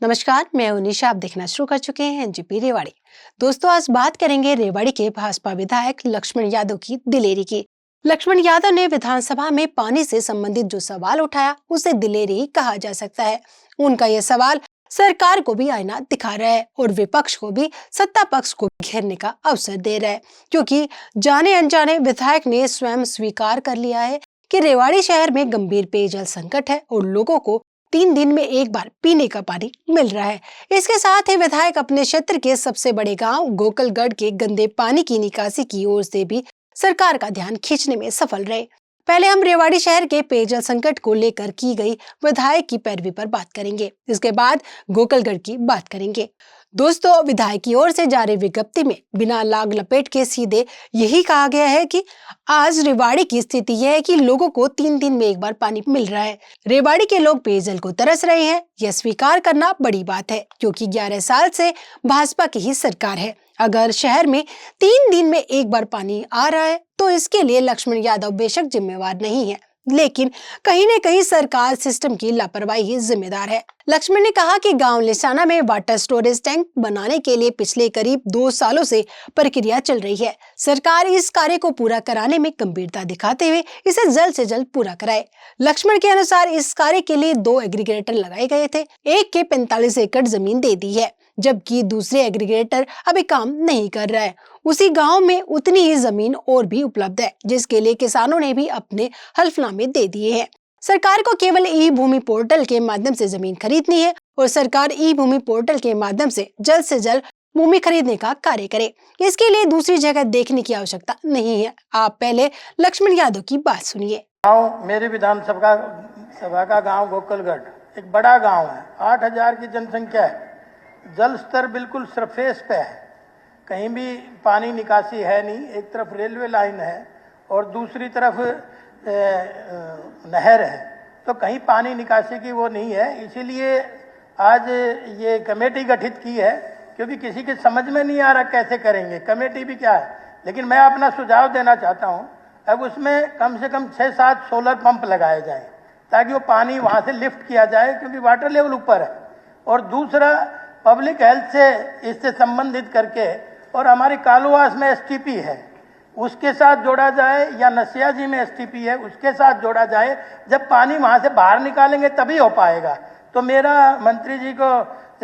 नमस्कार, मैं हूं निशा। आप देखना शुरू कर चुके हैं एनजीपी रेवाड़ी। दोस्तों, आज बात करेंगे रेवाड़ी के भाजपा विधायक लक्ष्मण यादव की दिलेरी की। लक्ष्मण यादव ने विधानसभा में पानी से संबंधित जो सवाल उठाया उसे दिलेरी कहा जा सकता है। उनका यह सवाल सरकार को भी आईना दिखा रहा है और विपक्ष को भी सत्ता पक्ष को घेरने का अवसर दे रहा है, क्योंकि जाने अनजाने विधायक ने स्वयं स्वीकार कर लिया है कि रेवाड़ी शहर में गंभीर पेयजल संकट है और लोगों को 3 दिन में एक बार पीने का पानी मिल रहा है। इसके साथ ही विधायक अपने क्षेत्र के सबसे बड़े गांव गोकुलगढ़ के गंदे पानी की निकासी की ओर से भी सरकार का ध्यान खींचने में सफल रहे। पहले हम रेवाड़ी शहर के पेयजल संकट को लेकर की गई विधायक की पैरवी पर बात करेंगे, इसके बाद गोकुलगढ़ की बात करेंगे। दोस्तों, विधायक की ओर से जारी विज्ञप्ति में बिना लाग लपेट के सीधे यही कहा गया है कि आज रेवाड़ी की स्थिति यह है कि लोगों को 3 दिन में एक बार पानी मिल रहा है। रेवाड़ी के लोग पेयजल को तरस रहे हैं। यह स्वीकार करना बड़ी बात है, क्योंकि 11 साल से भाजपा की ही सरकार है। अगर शहर में 3 दिन में एक बार पानी आ रहा है तो इसके लिए लक्ष्मण यादव बेशक जिम्मेवार नहीं है, लेकिन कहीं न कहीं सरकार सिस्टम की लापरवाही ही जिम्मेदार है। लक्ष्मण ने कहा कि गांव लिसाना में वाटर स्टोरेज टैंक बनाने के लिए पिछले करीब 2 सालों से प्रक्रिया चल रही है। सरकार इस कार्य को पूरा कराने में गंभीरता दिखाते हुए इसे जल्द से जल्द पूरा कराए। लक्ष्मण के अनुसार इस कार्य के लिए 2 एग्रीगेटर लगाए गए थे। एक के 45 एकड़ जमीन दे दी है, जबकि दूसरे एग्रीगेटर अभी काम नहीं कर रहा है। उसी गांव में उतनी ही जमीन और भी उपलब्ध है, जिसके लिए किसानों ने भी अपने हल्फनामे दे दिए हैं। सरकार को केवल ई भूमि पोर्टल के माध्यम से जमीन खरीदनी है और सरकार ई भूमि पोर्टल के माध्यम से जल्द भूमि खरीदने का कार्य करे। इसके लिए दूसरी जगह देखने की आवश्यकता नहीं है। आप पहले लक्ष्मण यादव की बात सुनिए। मेरे विधानसभा का गांव गोकुलगढ़ एक बड़ा गांव है। 8,000 की जनसंख्या है। जल स्तर बिल्कुल सरफेस पे है, कहीं भी पानी निकासी है नहीं। एक तरफ रेलवे लाइन है और दूसरी तरफ नहर है, तो कहीं पानी निकासी की वो नहीं है। इसीलिए आज ये कमेटी गठित की है, क्योंकि किसी के समझ में नहीं आ रहा कैसे करेंगे, कमेटी भी क्या है। लेकिन मैं अपना सुझाव देना चाहता हूँ, अब उसमें कम से कम 6-7 सोलर पंप लगाए जाएं, ताकि वो पानी वहाँ से लिफ्ट किया जाए, क्योंकि वाटर लेवल ऊपर है। और दूसरा, पब्लिक हेल्थ से इससे संबंधित करके, और हमारी कालूवास में एसटीपी है उसके साथ जोड़ा जाए, या नसिया जी में एसटीपी है उसके साथ जोड़ा जाए। जब पानी वहाँ से बाहर निकालेंगे तभी हो पाएगा। तो मेरा मंत्री जी को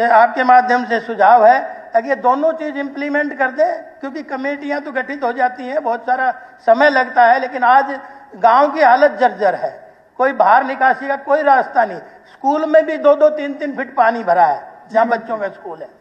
आपके माध्यम से सुझाव है कि ये दोनों चीज इम्प्लीमेंट कर दे, क्योंकि कमेटियां तो गठित हो जाती हैं, बहुत सारा समय लगता है। लेकिन आज गांव की हालत जर्जर है, कोई बाहर निकासी का कोई रास्ता नहीं। स्कूल में भी 2-2, 3-3 फीट पानी भरा है जहाँ बच्चों का स्कूल है।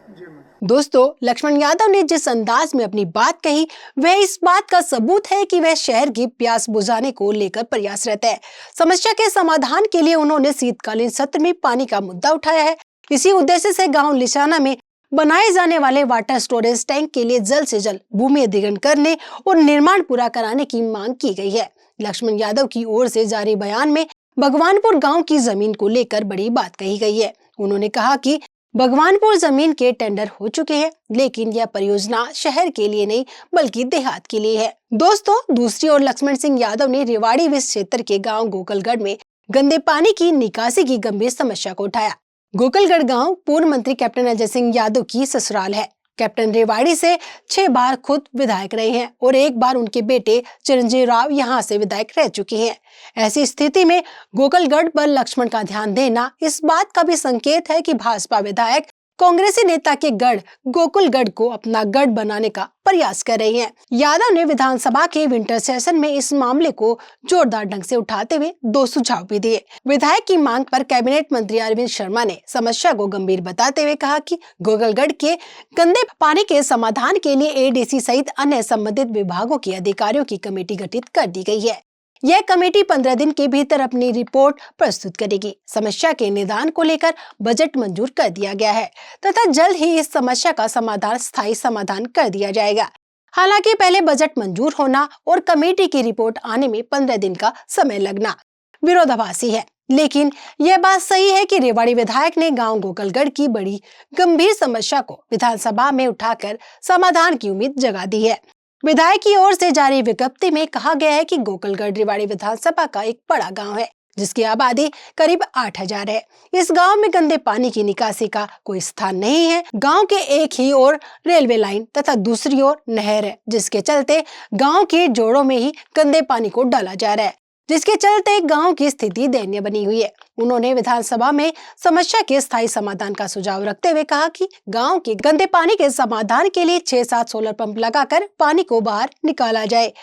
दोस्तों, लक्ष्मण यादव ने जिस अंदाज में अपनी बात कही, वह इस बात का सबूत है कि वह शहर की प्यास बुझाने को लेकर प्रयासरत है। समस्या के समाधान के लिए उन्होंने शीतकालीन सत्र में पानी का मुद्दा उठाया है। इसी उद्देश्य से गांव लिसाना में बनाए जाने वाले वाटर स्टोरेज टैंक के लिए जल्द से जल्द भूमि अधिग्रहण करने और निर्माण पूरा कराने की मांग की गई है। लक्ष्मण यादव की ओर से जारी बयान में भगवानपुर गांव की जमीन को लेकर बड़ी बात कही गई है। उन्होंने कहा कि भगवानपुर जमीन के टेंडर हो चुके हैं, लेकिन यह परियोजना शहर के लिए नहीं बल्कि देहात के लिए है। दोस्तों, दूसरी ओर लक्ष्मण सिंह यादव ने रेवाड़ी विस क्षेत्र के गांव गोकुलगढ़ में गंदे पानी की निकासी की गंभीर समस्या को उठाया। गोकुलगढ़ गांव पूर्व मंत्री कैप्टन अजय सिंह यादव की ससुराल है। कैप्टन रेवाड़ी से 6 बार खुद विधायक रहे हैं और एक बार उनके बेटे चिरंजीव राव यहां से विधायक रह चुके हैं। ऐसी स्थिति में गोकुलगढ़ पर लक्ष्मण का ध्यान देना इस बात का भी संकेत है कि भाजपा विधायक कांग्रेसी नेता के गढ़ गोकुलगढ़ को अपना गढ़ बनाने का प्रयास कर रही हैं। यादव ने विधानसभा के विंटर सेशन में इस मामले को जोरदार ढंग से उठाते हुए 2 सुझाव भी दिए। विधायक की मांग पर कैबिनेट मंत्री अरविंद शर्मा ने समस्या को गंभीर बताते हुए कहा कि गोकुलगढ़ के गंदे पानी के समाधान के लिए एडीसी सहित अन्य संबंधित विभागों के अधिकारियों की कमेटी गठित कर दी गई है। यह कमेटी 15 दिन के भीतर अपनी रिपोर्ट प्रस्तुत करेगी। समस्या के निदान को लेकर बजट मंजूर कर दिया गया है तथा जल्द ही इस समस्या का स्थायी समाधान कर दिया जाएगा। हालांकि पहले बजट मंजूर होना और कमेटी की रिपोर्ट आने में 15 दिन का समय लगना विरोधाभासी है। लेकिन यह बात सही है कि रेवाड़ी विधायक ने गांव गोकुलगढ़ की बड़ी गंभीर समस्या को विधानसभा में उठाकर समाधान की उम्मीद जगा दी है। विधायक की ओर से जारी विज्ञप्ति में कहा गया है कि गोकुलगढ़ रेवाड़ी विधानसभा का एक बड़ा गांव है, जिसकी आबादी करीब 8,000 है। इस गांव में गंदे पानी की निकासी का कोई स्थान नहीं है। गांव के एक ही ओर रेलवे लाइन तथा दूसरी ओर नहर है, जिसके चलते गांव के जोड़ों में ही गंदे पानी को डाला जा रहा है, जिसके चलते गांव की स्थिति दयनीय बनी हुई है। उन्होंने विधानसभा में समस्या के स्थायी समाधान का सुझाव रखते हुए कहा कि गांव के गंदे पानी के समाधान के लिए 6-7 सोलर पंप लगाकर पानी को बाहर निकाला जाए।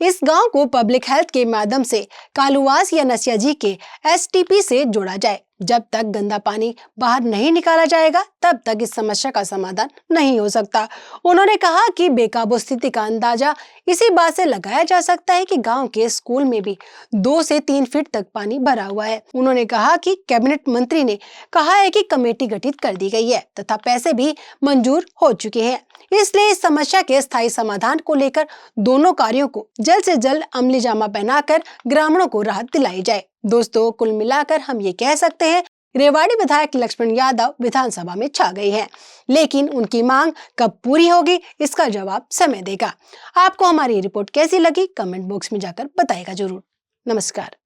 इस गांव को पब्लिक हेल्थ के माध्यम से कालुवास या नसिया जी के STP से जोड़ा जाए। जब तक गंदा पानी बाहर नहीं निकाला जाएगा तब तक इस समस्या का समाधान नहीं हो सकता। उन्होंने कहा कि बेकाबू स्थिति का अंदाजा इसी बात से लगाया जा सकता है कि गांव के स्कूल में भी 2 से 3 फीट तक पानी भरा हुआ है। उन्होंने कहा कि कैबिनेट मंत्री ने कहा है कि कमेटी गठित कर दी गई है तथा पैसे भी मंजूर हो चुके हैं, इसलिए इस समस्या के स्थायी समाधान को लेकर दोनों कार्यों को जल्द से जल्द अमली जामा पहनाकर ग्रामीणों को राहत दिलाई जाए। दोस्तों, कुल मिलाकर हम ये कह सकते हैं रेवाड़ी विधायक लक्ष्मण यादव विधानसभा में छा गई है, लेकिन उनकी मांग कब पूरी होगी इसका जवाब समय देगा। आपको हमारी रिपोर्ट कैसी लगी कमेंट बॉक्स में जाकर बताएगा जरूर। नमस्कार।